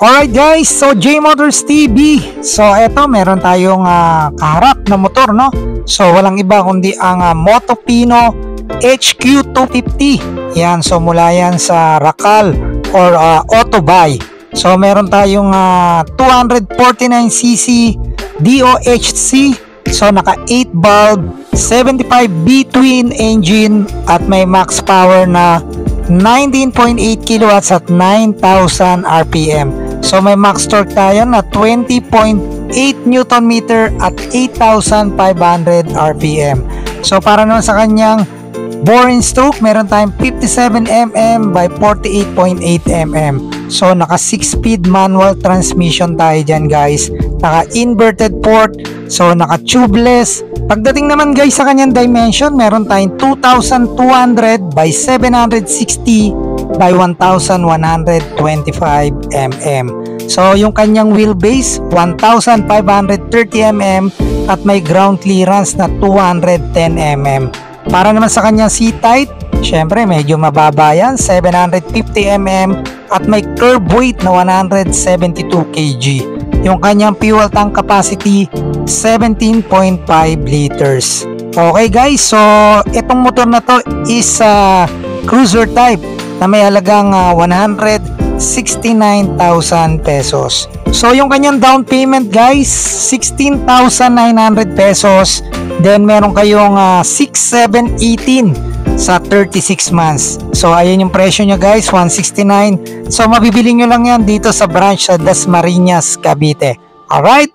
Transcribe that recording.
Alright guys, so J Motors TV. So eto, meron tayong kaharap na motor, no? So walang iba kundi ang Motopino HQ250. Yan, so mula yan sa Racal or Autobuy. So meron tayong 249cc DOHC. So naka 8 valve, 75B twin engine at may max power na 19.8 kilowatts at 9,000 RPM. So may max torque tayo na 20.8 Newton meter at 8,500 RPM. So para naman sa kanyang boring stroke, meron tayong 57mm by 48.8 mm. So naka 6-speed manual transmission tayo dyan guys. Naka inverted port, so naka tubeless. Pagdating naman guys sa kanyang dimension, meron tayong 2,200 by 760 by 1,125 mm. So yung kanyang wheelbase 1,530 mm at may ground clearance na 210 mm. Para naman sa kanyang seat height, syempre medyo mababa yan, 750 mm at may curb weight na 172 kg. Yung kanyang fuel tank capacity 17.5 liters. Okay guys, so itong motor na to is cruiser type na may halagang 169,000 pesos. So yung kanyang down payment guys, 16,900 pesos. Then meron kayong 6,718 sa 36 months. So ayun yung presyo nyo guys, 169. So mabibili nyo lang yan dito sa branch sa Dasmariñas, Cavite. Alright?